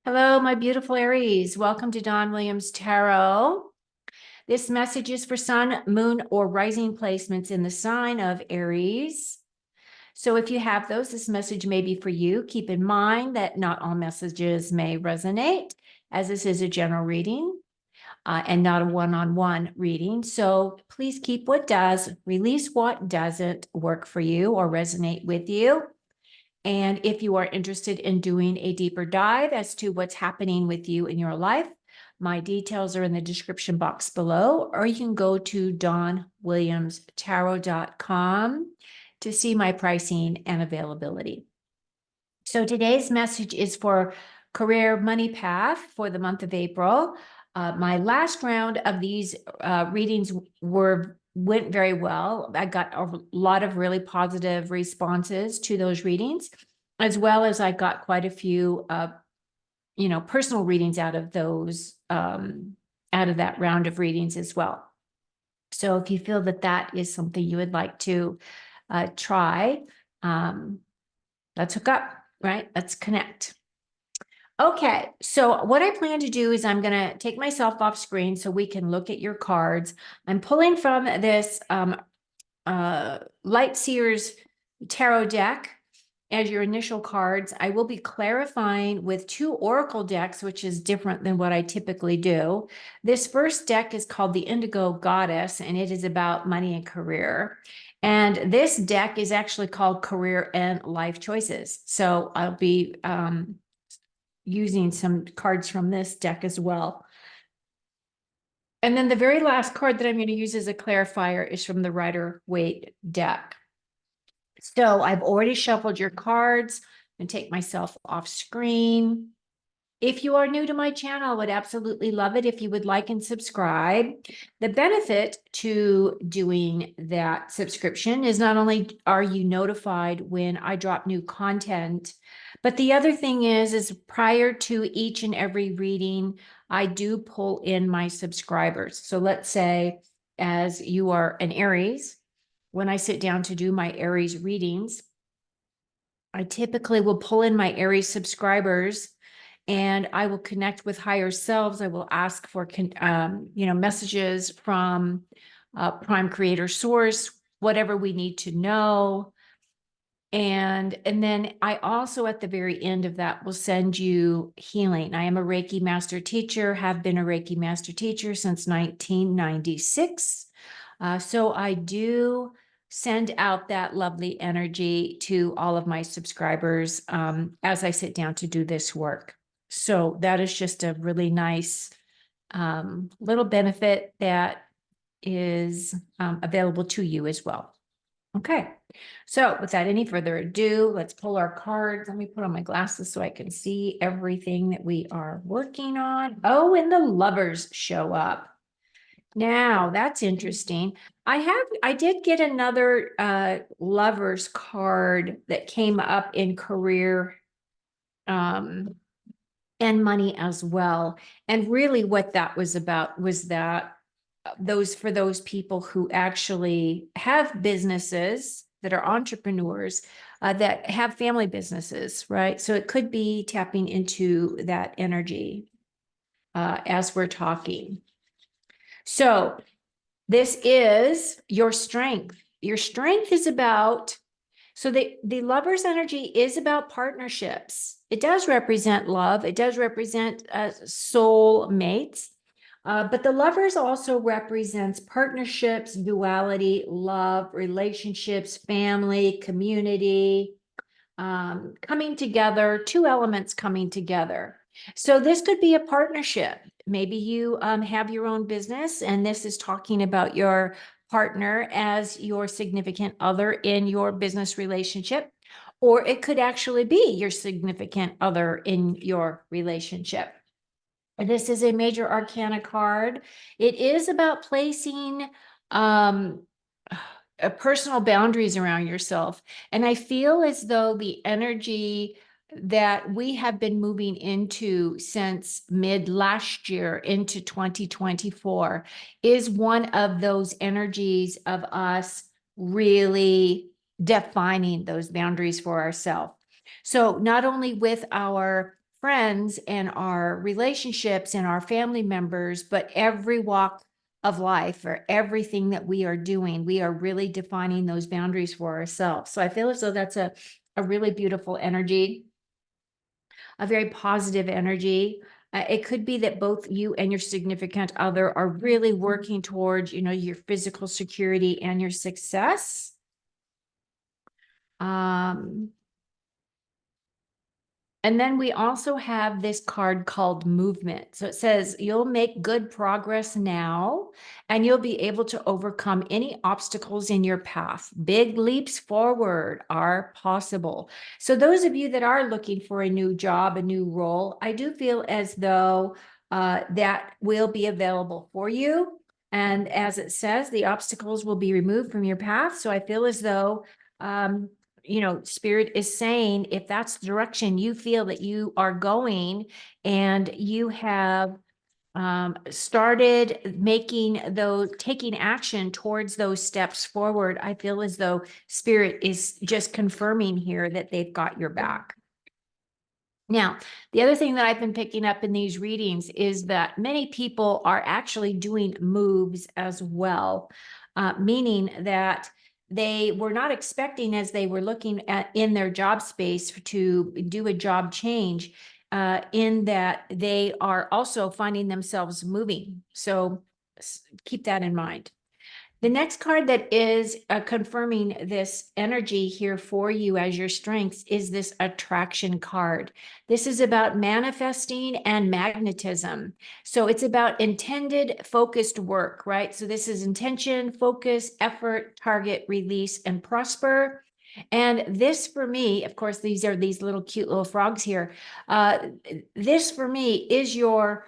Hello, my beautiful Aries. Welcome to Don Williams Tarot. This message is for sun, moon, or rising placements in the sign of Aries. So if you have those, this message may be for you. Keep in mind that not all messages may resonate, as this is a general reading and not a one-on-one reading. So please keep what does, release what doesn't work for you or resonate with you. And if you are interested in doing a deeper dive as to what's happening with you in your life, my details are in the description box below, or you can go to donwilliamstarot.com to see my pricing and availability. So today's message is for career money path for the month of April. My last round of these readings went very well. I got a lot of really positive responses to those readings, as well as I got quite a few, personal readings out of those, out of that round of readings as well. So if you feel that that is something you would like to try, let's hook up, right? Let's connect. Okay, so what I plan to do is I'm going to take myself off screen so we can look at your cards. I'm pulling from this Light Seers tarot deck as your initial cards. I will be clarifying with two oracle decks, which is different than what I typically do. This first deck is called the Indigo Goddess, and it is about money and career. And this deck is actually called Career and Life Choices. So I'll be using some cards from this deck as well. And then the very last card that I'm going to use as a clarifier is from the Rider-Waite deck. So I've already shuffled your cards and take myself off screen. If you are new to my channel, I would absolutely love it if you would like and subscribe. The benefit to doing that subscription is not only are you notified when I drop new content, but the other thing is prior to each and every reading, I do pull in my subscribers. So let's say as you are an Aries, when I sit down to do my Aries readings, I typically will pull in my Aries subscribers and I will connect with higher selves. I will ask for, messages from Prime Creator Source, whatever we need to know. And then I also, at the very end of that, will send you healing. I am a Reiki master teacher, have been a Reiki master teacher since 1996. So I do send out that lovely energy to all of my subscribers as I sit down to do this work. So that is just a really nice little benefit that is available to you as well. Okay, so without any further ado, let's pull our cards. Let me put on my glasses so I can see everything that we are working on. Oh, and the lovers show up. Now, that's interesting. I did get another lovers card that came up in career and money as well. And really what that was about was that for those people who actually have businesses that are entrepreneurs that have family businesses, right? So it could be tapping into that energy as we're talking. So this is your strength. Your strength is about, so the lover's energy is about partnerships. It does represent love. It does represent soul mates. But the lovers also represents partnerships, duality, love, relationships, family, community, coming together, two elements coming together. So this could be a partnership. Maybe you have your own business, and this is talking about your partner as your significant other in your business relationship, or it could actually be your significant other in your relationship. This is a major arcana card. It is about placing personal boundaries around yourself. And I feel as though the energy that we have been moving into since mid last year into 2024 is one of those energies of us really defining those boundaries for ourselves. So not only with our friends and our relationships and our family members, but every walk of life or everything that we are doing, we are really defining those boundaries for ourselves. So I feel as though that's a really beautiful energy, a very positive energy. It could be that both you and your significant other are really working towards, your physical security and your success. And then we also have this card called movement. So it says you'll make good progress now and you'll be able to overcome any obstacles in your path. Big leaps forward are possible. So those of you that are looking for a new job, a new role, I do feel as though that will be available for you. And as it says, the obstacles will be removed from your path. So I feel as though Spirit is saying, if that's the direction you feel that you are going and you have started taking action towards those steps forward, I feel as though Spirit is just confirming here that they've got your back. Now, the other thing that I've been picking up in these readings is that many people are actually doing moves as well, meaning that they were not expecting, as they were looking at in their job space, to do a job change, in that they are also finding themselves moving. So keep that in mind. The next card that is confirming this energy here for you as your strengths is this attraction card. This is about manifesting and magnetism. So it's about intended, focused work, right? So this is intention, focus, effort, target, release, and prosper. And this for me, of course, these are these little cute little frogs here. This for me is your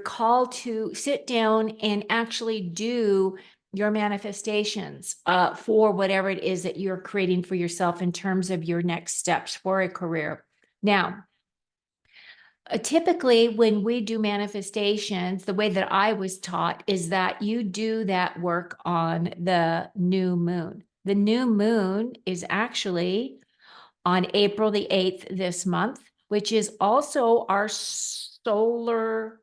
call to sit down and actually do your manifestations for whatever it is that you're creating for yourself in terms of your next steps for a career. Now, typically when we do manifestations, the way that I was taught is that you do that work on the new moon. The new moon is actually on April the 8th this month, which is also our solar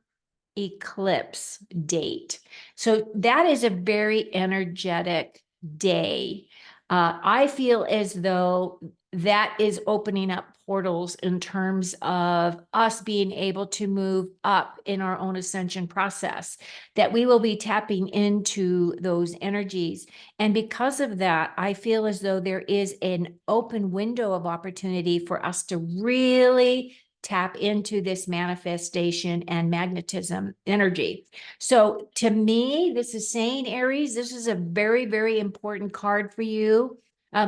eclipse date. So that is a very energetic day. I feel as though that is opening up portals in terms of us being able to move up in our own ascension process, that we will be tapping into those energies. And because of that, I feel as though there is an open window of opportunity for us to really tap into this manifestation and magnetism energy. So to me, this is saying, Aries, this is a very, very important card for you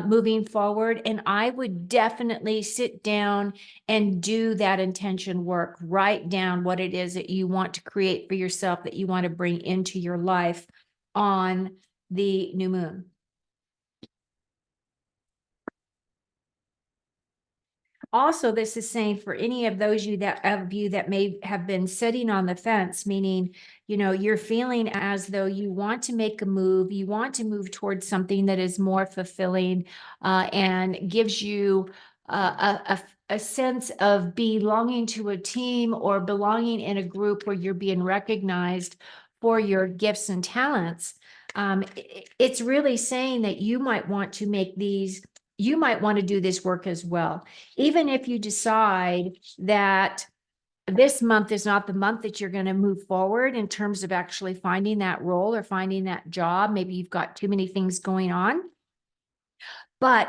moving forward. And I would definitely sit down and do that intention work. Write down what it is that you want to create for yourself, that you want to bring into your life on the new moon. Also, this is saying for any of you that may have been sitting on the fence, meaning, you're feeling as though you want to make a move, you want to move towards something that is more fulfilling and gives you a sense of belonging to a team or belonging in a group where you're being recognized for your gifts and talents. It's really saying that you might want to do this work as well. Even if you decide that this month is not the month that you're going to move forward in terms of actually finding that role or finding that job, maybe you've got too many things going on, but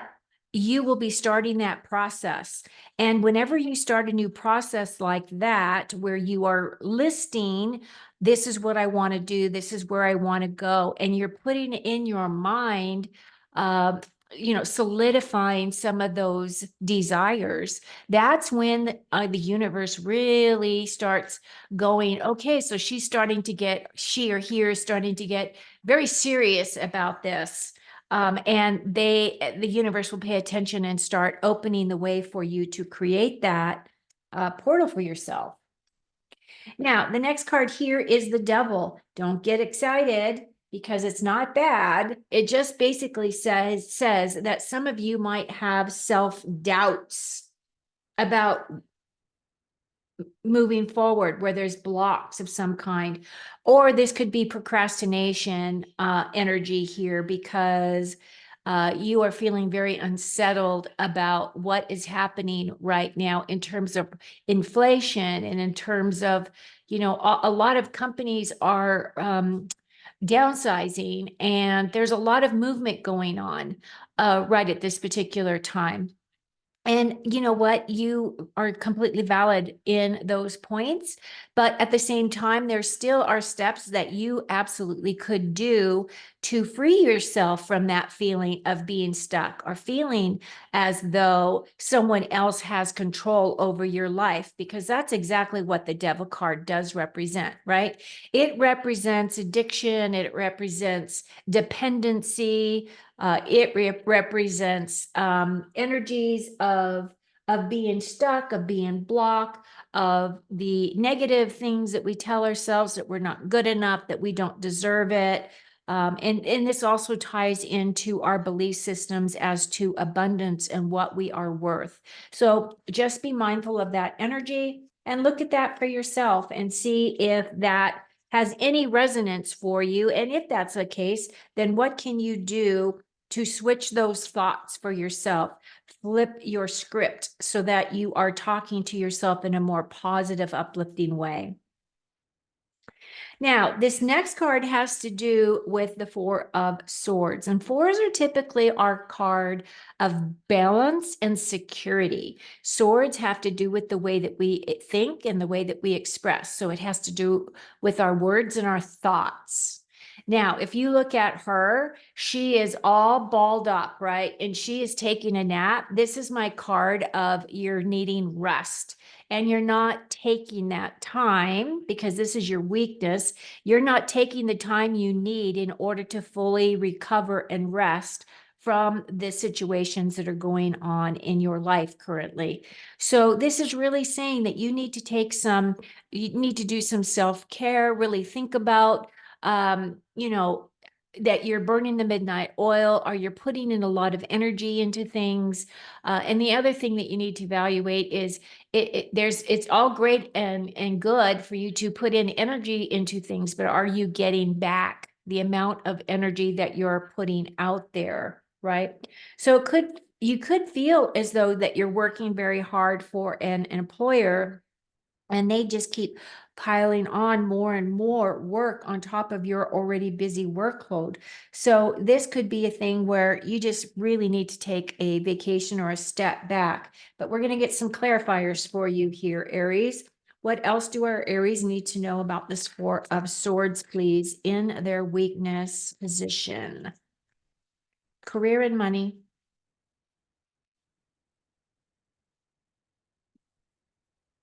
you will be starting that process. And whenever you start a new process like that, where you are listing, this is what I want to do, this is where I want to go, and you're putting in your mind, solidifying some of those desires, that's when the universe really starts going, okay, so she or he is starting to get very serious about this. And the universe will pay attention and start opening the way for you to create that portal for yourself. Now, the next card here is the Devil. Don't get excited because it's not bad. It just basically says that some of you might have self-doubts about moving forward where there's blocks of some kind, or this could be procrastination energy here because you are feeling very unsettled about what is happening right now in terms of inflation and in terms of, a lot of companies are downsizing, and there's a lot of movement going on right at this particular time. And you know what? You are completely valid in those points. But at the same time, there still are steps that you absolutely could do to free yourself from that feeling of being stuck or feeling as though someone else has control over your life, because that's exactly what the devil card does represent, right? It represents addiction, it represents dependency, it represents energies of being stuck, of being blocked, of the negative things that we tell ourselves that we're not good enough, that we don't deserve it. And this also ties into our belief systems as to abundance and what we are worth. So just be mindful of that energy and look at that for yourself and see if that has any resonance for you. And if that's the case, then what can you do to switch those thoughts for yourself? Flip your script so that you are talking to yourself in a more positive, uplifting way. Now, this next card has to do with the Four of Swords. And fours are typically our card of balance and security. Swords have to do with the way that we think and the way that we express. So it has to do with our words and our thoughts. Now, if you look at her, she is all balled up, right? And she is taking a nap. This is my card of you're needing rest, and you're not taking that time because this is your weakness. You're not taking the time you need in order to fully recover and rest from the situations that are going on in your life currently. So this is really saying that you need to do some self-care, really think about, that you're burning the midnight oil, or you're putting in a lot of energy into things. And the other thing that you need to evaluate is it's all great and good for you to put in energy into things, but are you getting back the amount of energy that you're putting out there, right? So you could feel as though that you're working very hard for an employer, and they just keep piling on more and more work on top of your already busy workload. So this could be a thing where you just really need to take a vacation or a step back. But we're going to get some clarifiers for you here, Aries. What else do our Aries need to know about this Four of Swords, please, in their weakness position? Career and money.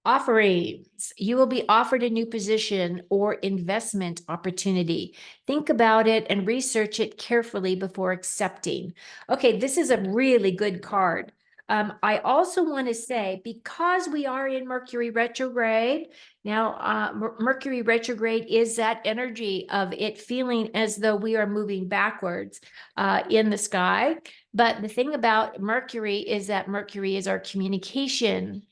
Offerings. You will be offered a new position or investment opportunity. Think about it and research it carefully before accepting. Okay, this is a really good card. I also want to say, because we are in Mercury retrograde, now Mercury retrograde is that energy of it feeling as though we are moving backwards in the sky. But the thing about Mercury is that Mercury is our communication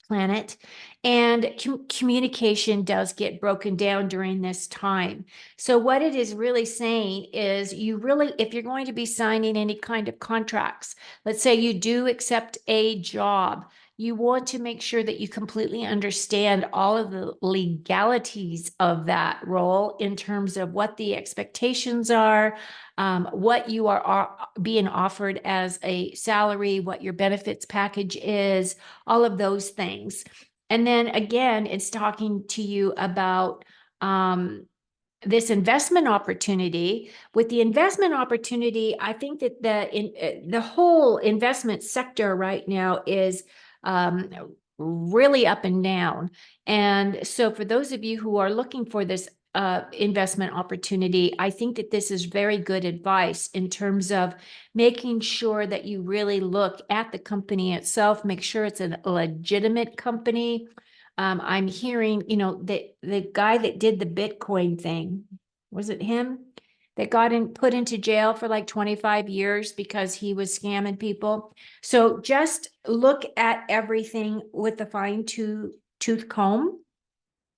planet, and communication does get broken down during this time. So what it is really saying is, you really, if you're going to be signing any kind of contracts, let's say you do accept a job, you want to make sure that you completely understand all of the legalities of that role in terms of what the expectations are, what you are being offered as a salary, what your benefits package is, all of those things. And then again, it's talking to you about this investment opportunity. With the investment opportunity, I think that the whole investment sector right now is really up and down. And so for those of you who are looking for this investment opportunity, I think that this is very good advice in terms of making sure that you really look at the company itself, make sure it's a legitimate company. I'm hearing, that the guy that did the Bitcoin thing, was it him? that got put into jail for like 25 years because he was scamming people. So just look at everything with a fine-tooth comb.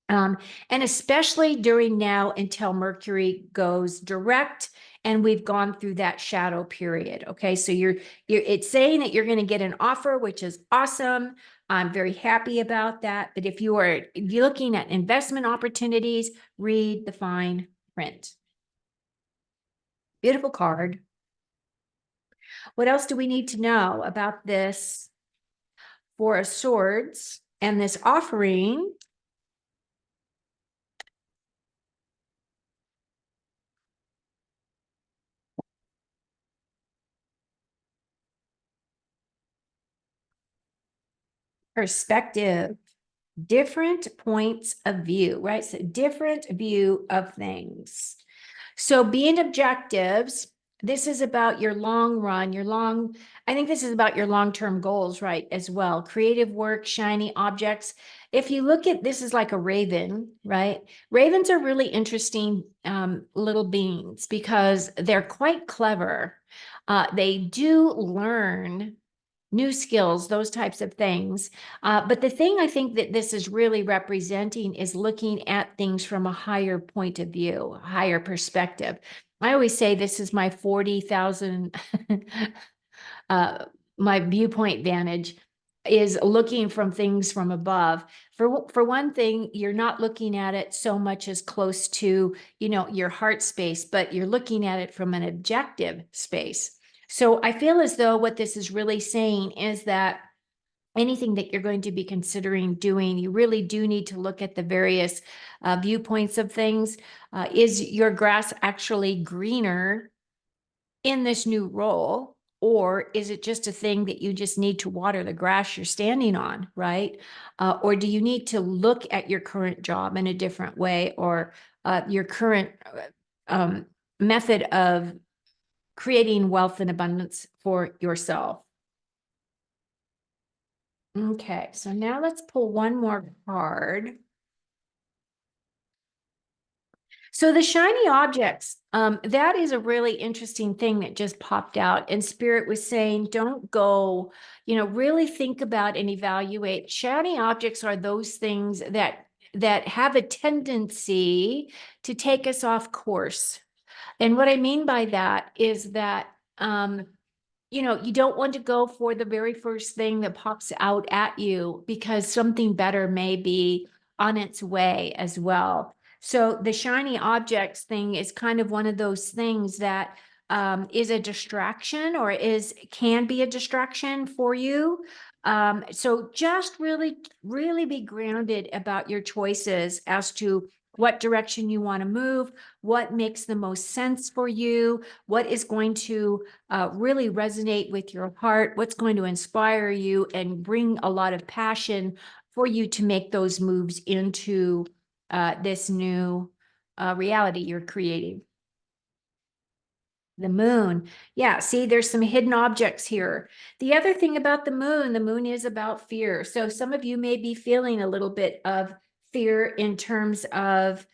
And especially during now until Mercury goes direct and we've gone through that shadow period. Okay, so it's saying that you're going to get an offer, which is awesome. I'm very happy about that. But if you're looking at investment opportunities, read the fine print. Beautiful card. What else do we need to know about this Four of Swords and this offering? Perspective. Different points of view, right? So different view of things. So being objectives, this is about your long run, I think this is about your long-term goals, right? As well. Creative work, shiny objects. If you look at this is like a raven, right? Ravens are really interesting little beings because they're quite clever. They do learn new skills, those types of things. But the thing I think that this is really representing is looking at things from a higher point of view, a higher perspective. I always say this is my 40,000, my viewpoint vantage is looking from things from above. For one thing, you're not looking at it so much as close to, your heart space, but you're looking at it from an objective space. So I feel as though what this is really saying is that anything that you're going to be considering doing, you really do need to look at the various viewpoints of things. Is your grass actually greener in this new role? Or is it just a thing that you just need to water the grass you're standing on, right? Or do you need to look at your current job in a different way, or your current method of creating wealth and abundance for yourself? Okay, so now let's pull one more card. So the shiny objects, that is a really interesting thing that just popped out. And Spirit was saying, don't go, really think about and evaluate. Shiny objects are those things that have a tendency to take us off course. And what I mean by that is that you don't want to go for the very first thing that pops out at you because something better may be on its way as well. So the shiny objects thing is kind of one of those things that is a distraction or can be a distraction for you. So just really, really be grounded about your choices as to what direction you want to move, what makes the most sense for you, what is going to really resonate with your heart, what's going to inspire you and bring a lot of passion for you to make those moves into this new reality you're creating. The moon. Yeah, see, there's some hidden objects here. The other thing about the moon is about fear. So some of you may be feeling a little bit of fear in terms of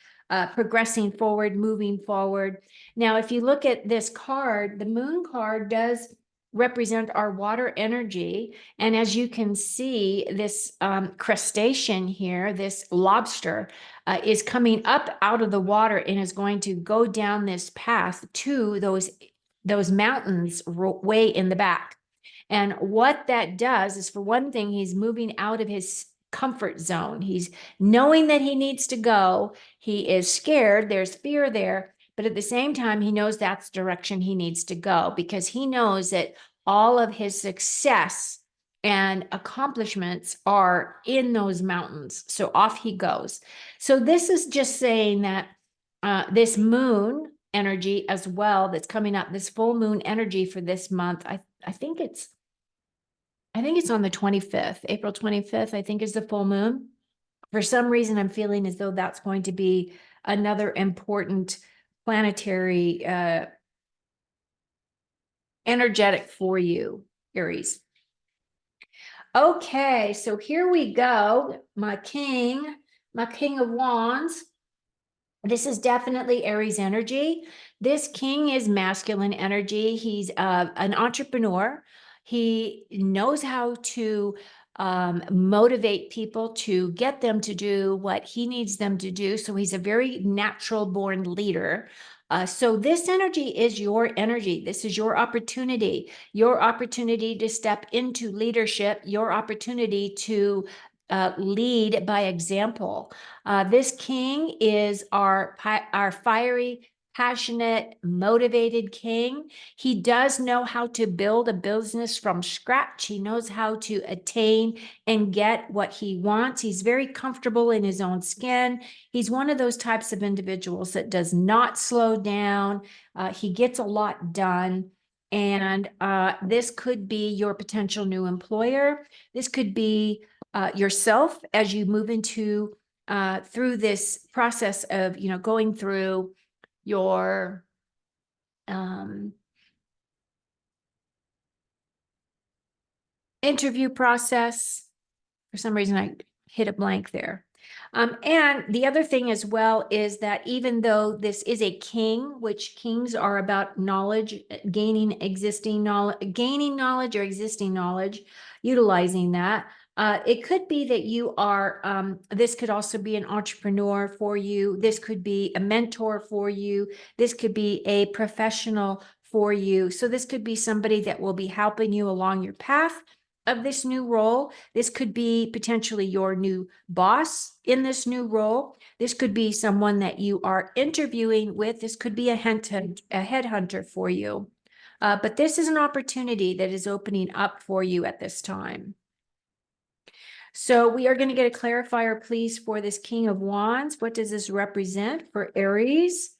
progressing forward, moving forward. Now, if you look at this card, the moon card does represent our water energy. And as you can see, this crustacean here, this lobster, is coming up out of the water and is going to go down this path to those mountains way in the back. And what that does is, for one thing, he's moving out of his comfort zone. He's knowing that he needs to go. He is scared. There's fear there. But at the same time, he knows that's the direction he needs to go because he knows that all of his success and accomplishments are in those mountains. So off he goes. So this is just saying that this moon energy as well that's coming up, this full moon energy for this month, I think it's on the 25th, April 25th, I think is the full moon. For some reason, I'm feeling as though that's going to be another important planetary energetic for you, Aries. Okay, so here we go. My King of Wands. This is definitely Aries energy. This king is masculine energy. He's an entrepreneur. He knows how to motivate people to get them to do what he needs them to do. So he's a very natural born leader. So this energy is your energy. This is your opportunity to step into leadership, your opportunity to lead by example. This king is our fiery, passionate, motivated king. He does know how to build a business from scratch. He knows how to attain and get what he wants. He's very comfortable in his own skin. He's one of those types of individuals that does not slow down. He gets a lot done. And this could be your potential new employer. This could be yourself as you move into through this process of, going through your interview process. For some reason, I hit a blank there. And the other thing as well is that even though this is a king, which kings are about knowledge, gaining knowledge or existing knowledge, utilizing that. It could be that you are, this could also be an entrepreneur for you. This could be a mentor for you. This could be a professional for you. So this could be somebody that will be helping you along your path of this new role. This could be potentially your new boss in this new role. This could be someone that you are interviewing with. This could be a headhunter for you. But this is an opportunity that is opening up for you at this time. So we are going to get a clarifier, please, for this King of Wands. What does this represent for Aries?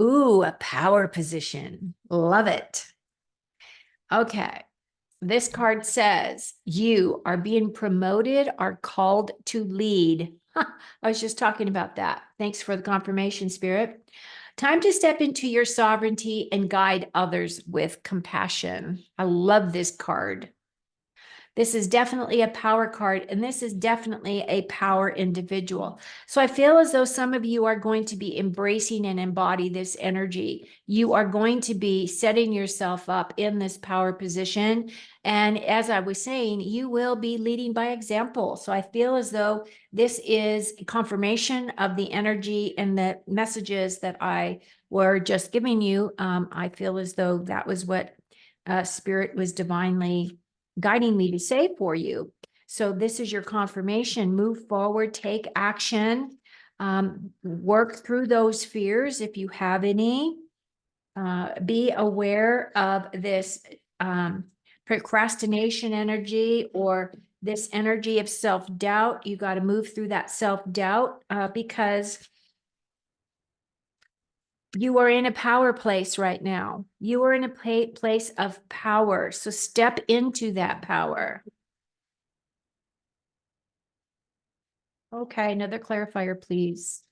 Ooh, a power position. Love it. Okay. This card says you are being promoted, are called to lead. I was just talking about that. Thanks for the confirmation, Spirit. Time to step into your sovereignty and guide others with compassion. I love this card. This is definitely a power card, and this is definitely a power individual. So I feel as though some of you are going to be embracing and embody this energy. You are going to be setting yourself up in this power position. And as I was saying, you will be leading by example. So I feel as though this is confirmation of the energy and the messages that I were just giving you. I feel as though that was what Spirit was divinely guiding me to say for you. So this is your confirmation. Move forward, take action, work through those fears if you have any. Be aware of this procrastination energy or this energy of self-doubt. You got to move through that self-doubt because you are in a power place right now. You are in a place of power. So step into that power. Okay, another clarifier, please.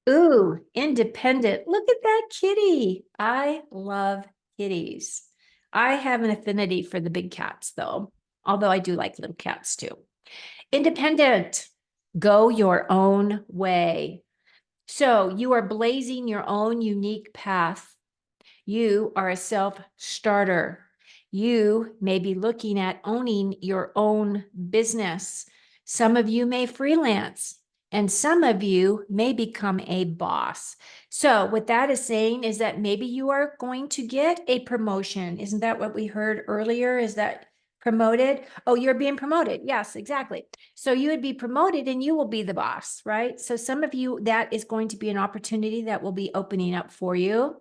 Ooh, independent. Look at that kitty. I love kitties. I have an affinity for the big cats, though, although I do like little cats too. Independent. Go your own way. So you are blazing your own unique path. You are a self-starter. You may be looking at owning your own business. Some of you may freelance, and some of you may become a boss. So what that is saying is that maybe you are going to get a promotion. Isn't that what we heard earlier? Is that promoted? Oh, you're being promoted. Yes, exactly. So you would be promoted and you will be the boss, right? So some of you, that is going to be an opportunity that will be opening up for you.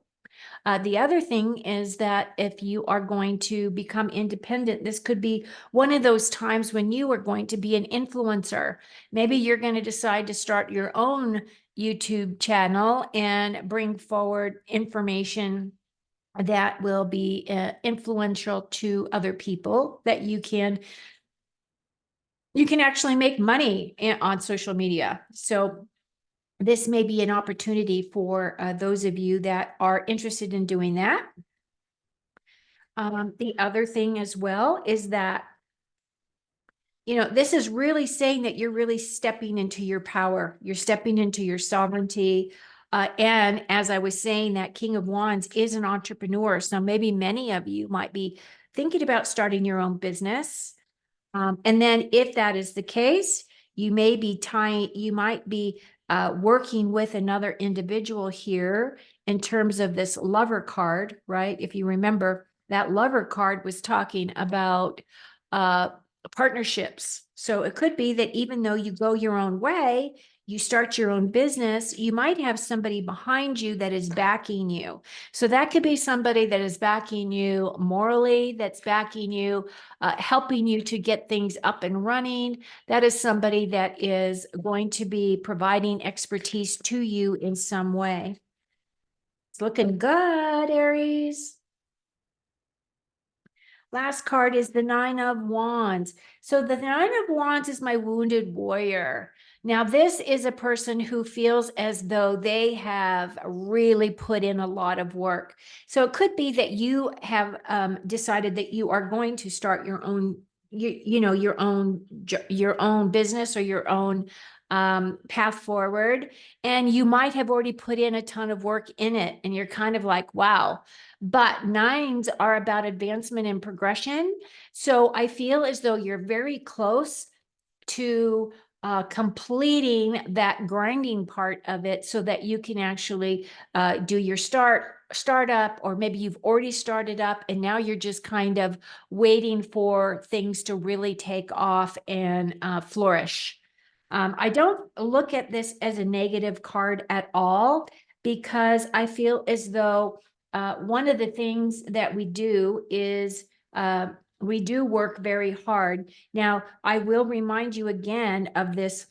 The other thing is that if you are going to become independent, this could be one of those times when you are going to be an influencer. Maybe you're going to decide to start your own YouTube channel and bring forward information that will be influential to other people that you can actually make money on social media. So this may be an opportunity for those of you that are interested in doing that. The other thing as well is that, this is really saying that you're really stepping into your power. You're stepping into your sovereignty. And as I was saying, that King of Wands is an entrepreneur. So maybe many of you might be thinking about starting your own business. And then if that is the case, you might be working with another individual here in terms of this lover card, right? If you remember, that lover card was talking about partnerships. So it could be that even though you go your own way, you start your own business, you might have somebody behind you that is backing you. So that could be somebody that is backing you morally, that's backing you, helping you to get things up and running. That is somebody that is going to be providing expertise to you in some way. It's looking good, Aries. Last card is the Nine of Wands. So the Nine of Wands is my wounded warrior. Now, this is a person who feels as though they have really put in a lot of work. So it could be that you have decided that you are going to start your own, your own business or your own path forward. And you might have already put in a ton of work in it. And you're kind of like, wow. But nines are about advancement and progression. So I feel as though you're very close to completing that grinding part of it so that you can actually do your startup, or maybe you've already started up and now you're just kind of waiting for things to really take off and flourish. I don't look at this as a negative card at all, because I feel as though one of the things that we do is we do work very hard. Now, I will remind you again of this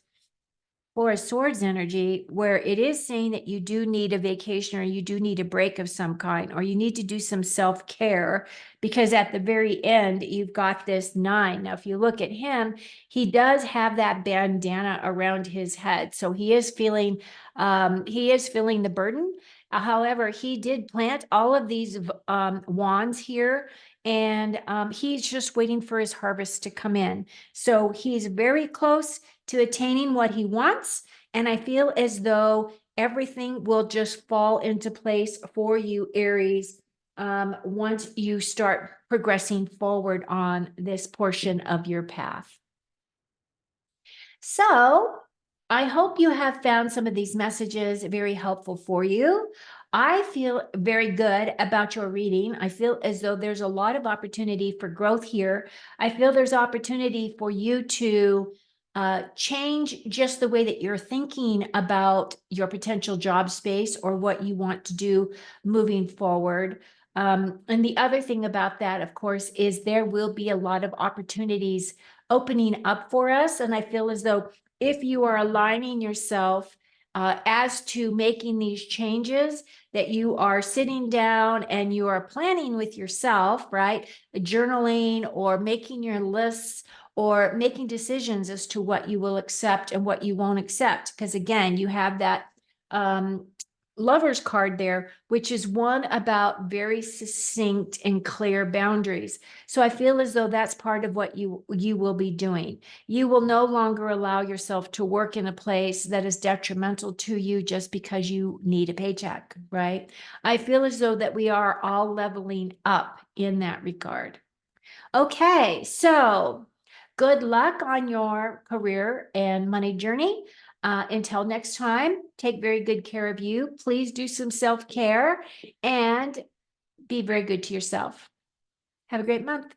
Four of Swords energy, where it is saying that you do need a vacation, or you do need a break of some kind, or you need to do some self-care, because at the very end, you've got this 9. Now, if you look at him, he does have that bandana around his head. So he is feeling the burden. However, he did plant all of these wands here, and he's just waiting for his harvest to come in. So he's very close to attaining what he wants. And I feel as though everything will just fall into place for you, Aries, once you start progressing forward on this portion of your path. So I hope you have found some of these messages very helpful for you. I feel very good about your reading. I feel as though there's a lot of opportunity for growth here. I feel there's opportunity for you to change just the way that you're thinking about your potential job space or what you want to do moving forward. And the other thing about that, of course, is there will be a lot of opportunities opening up for us. And I feel as though if you are aligning yourself as to making these changes, that you are sitting down and you are planning with yourself, right? Journaling or making your lists or making decisions as to what you will accept and what you won't accept. Because again, you have that lover's card there, which is one about very succinct and clear boundaries. So I feel as though that's part of what you will be doing. You will no longer allow yourself to work in a place that is detrimental to you just because you need a paycheck, right? I feel as though that we are all leveling up in that regard. Okay, so good luck on your career and money journey. Until next time, take very good care of you. Please do some self-care and be very good to yourself. Have a great month.